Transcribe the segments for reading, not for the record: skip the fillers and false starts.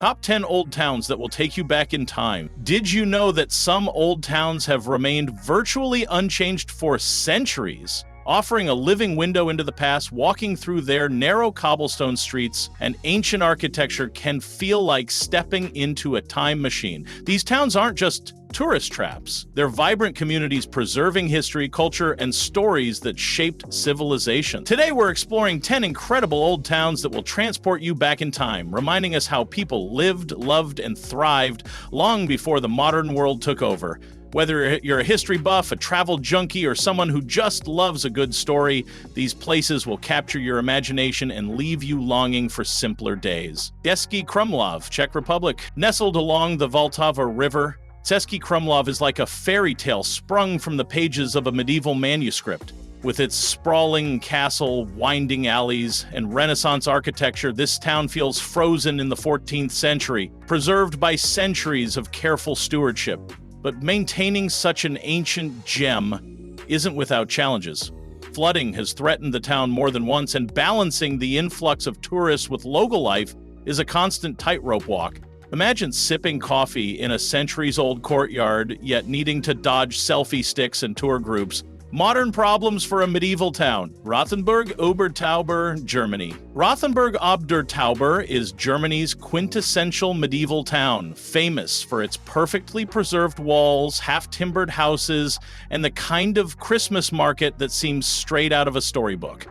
Top 10 old towns that will take you back in time. Did you know that some old towns have remained virtually unchanged for centuries? Offering a living window into the past, walking through their narrow cobblestone streets and ancient architecture can feel like stepping into a time machine. These towns aren't just tourist traps. They're vibrant communities preserving history, culture, and stories that shaped civilization. Today, we're exploring 10 incredible old towns that will transport you back in time, reminding us how people lived, loved, and thrived long before the modern world took over. Whether you're a history buff, a travel junkie, or someone who just loves a good story, these places will capture your imagination and leave you longing for simpler days. Český Krumlov, Czech Republic. Nestled along the Vltava River, Český Krumlov is like a fairy tale sprung from the pages of a medieval manuscript. With its sprawling castle, winding alleys, and Renaissance architecture, this town feels frozen in the 14th century, preserved by centuries of careful stewardship. But maintaining such an ancient gem isn't without challenges. Flooding has threatened the town more than once, and balancing the influx of tourists with local life is a constant tightrope walk. Imagine sipping coffee in a centuries-old courtyard, yet needing to dodge selfie sticks and tour groups. Modern problems for a medieval town. Rothenburg Obertauber, Germany. Rothenburg Obertauber is Germany's quintessential medieval town, famous for its perfectly preserved walls, half-timbered houses, and the kind of Christmas market that seems straight out of a storybook.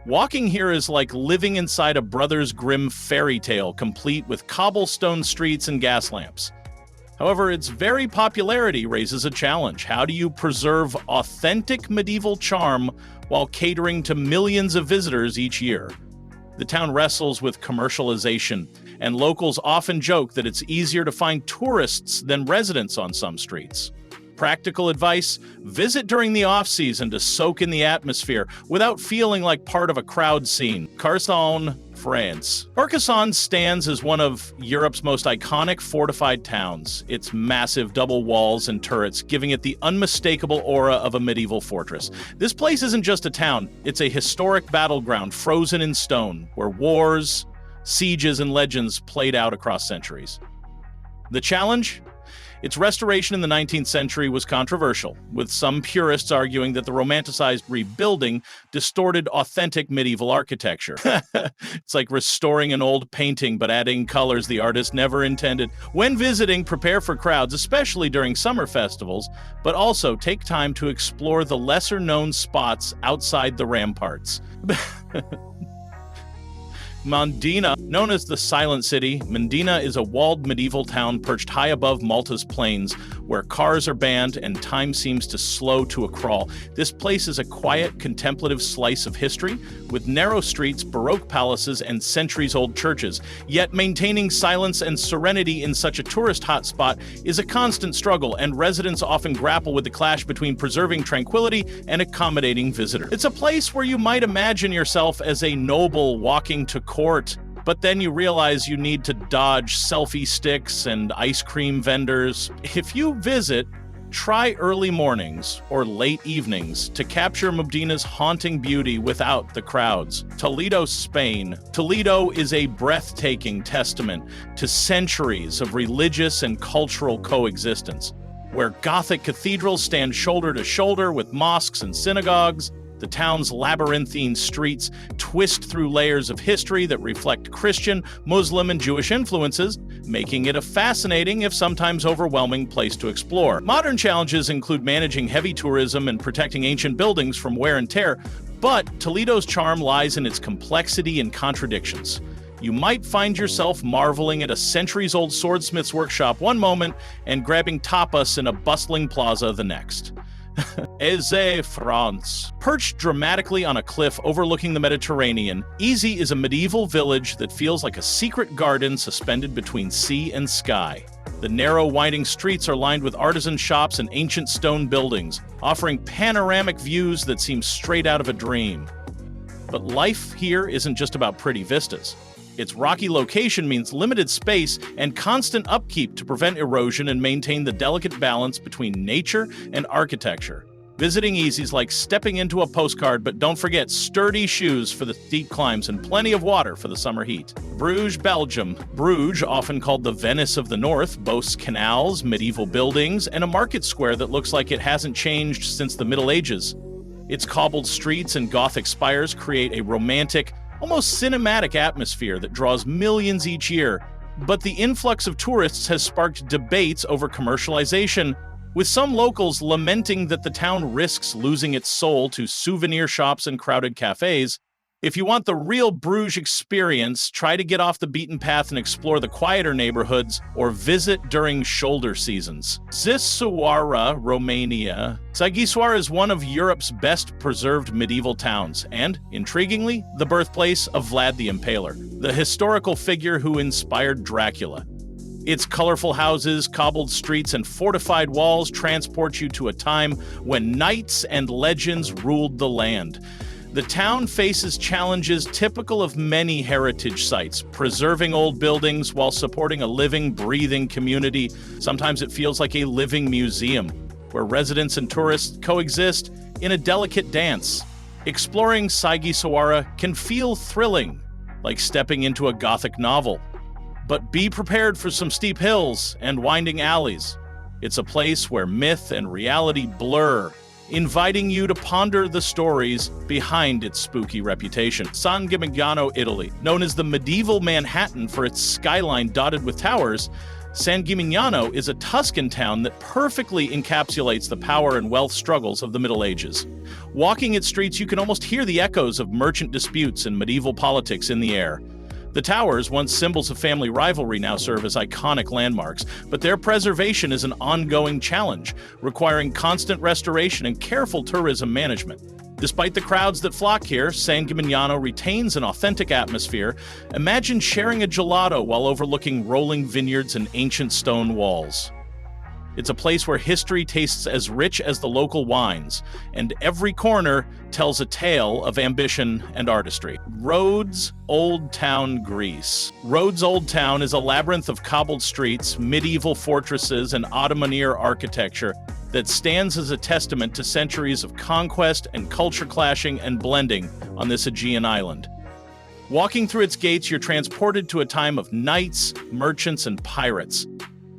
Walking here is like living inside a Brothers Grimm fairy tale, complete with cobblestone streets and gas lamps. However, its very popularity raises a challenge. How do you preserve authentic medieval charm while catering to millions of visitors each year? The town wrestles with commercialization, and locals often joke that it's easier to find tourists than residents on some streets. Practical advice: visit during the off-season to soak in the atmosphere without feeling like part of a crowd scene. Carcassonne, France. Carcassonne stands as one of Europe's most iconic fortified towns, its massive double walls and turrets giving it the unmistakable aura of a medieval fortress. This place isn't just a town, it's a historic battleground frozen in stone, where wars, sieges, and legends played out across centuries. The challenge? Its restoration in the 19th century was controversial, with some purists arguing that the romanticized rebuilding distorted authentic medieval architecture. It's like restoring an old painting but adding colors the artist never intended. When visiting, prepare for crowds, especially during summer festivals, but also take time to explore the lesser-known spots outside the ramparts. Modena, known as the Silent City, Modena is a walled medieval town perched high above Malta's plains, where cars are banned and time seems to slow to a crawl. This place is a quiet, contemplative slice of history, with narrow streets, Baroque palaces, and centuries-old churches. Yet maintaining silence and serenity in such a tourist hotspot is a constant struggle, and residents often grapple with the clash between preserving tranquility and accommodating visitors. It's a place where you might imagine yourself as a noble walking to court, but then you realize you need to dodge selfie sticks and ice cream vendors. If you visit, try early mornings or late evenings to capture Modena's haunting beauty without the crowds. Toledo, Spain. Toledo is a breathtaking testament to centuries of religious and cultural coexistence, where Gothic cathedrals stand shoulder to shoulder with mosques and synagogues. The town's labyrinthine streets twist through layers of history that reflect Christian, Muslim, and Jewish influences, making it a fascinating, if sometimes overwhelming, place to explore. Modern challenges include managing heavy tourism and protecting ancient buildings from wear and tear, but Toledo's charm lies in its complexity and contradictions. You might find yourself marveling at a centuries-old swordsmith's workshop one moment and grabbing tapas in a bustling plaza the next. Eze, France. Perched dramatically on a cliff overlooking the Mediterranean, Eze is a medieval village that feels like a secret garden suspended between sea and sky. The narrow, winding streets are lined with artisan shops and ancient stone buildings, offering panoramic views that seem straight out of a dream. But life here isn't just about pretty vistas. Its rocky location means limited space and constant upkeep to prevent erosion and maintain the delicate balance between nature and architecture. Visiting easy's like stepping into a postcard, but don't forget sturdy shoes for the steep climbs and plenty of water for the summer heat. Bruges, Belgium. Bruges, often called the Venice of the North, boasts canals, medieval buildings, and a market square that looks like it hasn't changed since the Middle Ages. Its cobbled streets and Gothic spires create a romantic, almost cinematic atmosphere that draws millions each year. But the influx of tourists has sparked debates over commercialization, with some locals lamenting that the town risks losing its soul to souvenir shops and crowded cafes. If you want the real Bruges experience, try to get off the beaten path and explore the quieter neighborhoods or visit during shoulder seasons. Sighisoara, Romania. Sighisoara is one of Europe's best preserved medieval towns and, intriguingly, the birthplace of Vlad the Impaler, the historical figure who inspired Dracula. Its colorful houses, cobbled streets, and fortified walls transport you to a time when knights and legends ruled the land. The town faces challenges typical of many heritage sites, preserving old buildings while supporting a living, breathing community. Sometimes it feels like a living museum, where residents and tourists coexist in a delicate dance. Exploring Sighisoara can feel thrilling, like stepping into a Gothic novel. But be prepared for some steep hills and winding alleys. It's a place where myth and reality blur, inviting you to ponder the stories behind its spooky reputation. San Gimignano, Italy. Known as the medieval Manhattan for its skyline dotted with towers, San Gimignano is a Tuscan town that perfectly encapsulates the power and wealth struggles of the Middle Ages. Walking its streets, you can almost hear the echoes of merchant disputes and medieval politics in the air. The towers, once symbols of family rivalry, now serve as iconic landmarks, but their preservation is an ongoing challenge, requiring constant restoration and careful tourism management. Despite the crowds that flock here, San Gimignano retains an authentic atmosphere. Imagine sharing a gelato while overlooking rolling vineyards and ancient stone walls. It's a place where history tastes as rich as the local wines, and every corner tells a tale of ambition and artistry. Rhodes Old Town, Greece. Rhodes Old Town is a labyrinth of cobbled streets, medieval fortresses, and Ottoman-era architecture that stands as a testament to centuries of conquest and culture clashing and blending on this Aegean island. Walking through its gates, you're transported to a time of knights, merchants, and pirates.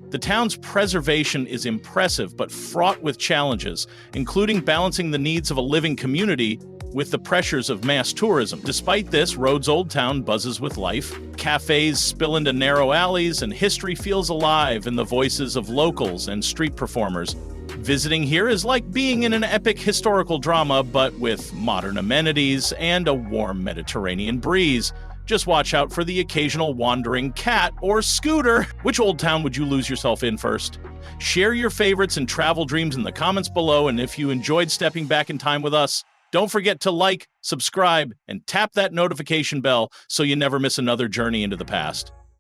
The town's preservation is impressive but fraught with challenges, including balancing the needs of a living community with the pressures of mass tourism. Despite this, Rhodes Old Town buzzes with life. Cafes spill into narrow alleys, and history feels alive in the voices of locals and street performers. Visiting here is like being in an epic historical drama, but with modern amenities and a warm Mediterranean breeze. Just watch out for the occasional wandering cat or scooter. Which old town would you lose yourself in first? Share your favorites and travel dreams in the comments below, and if you enjoyed stepping back in time with us, don't forget to like, subscribe, and tap that notification bell so you never miss another journey into the past.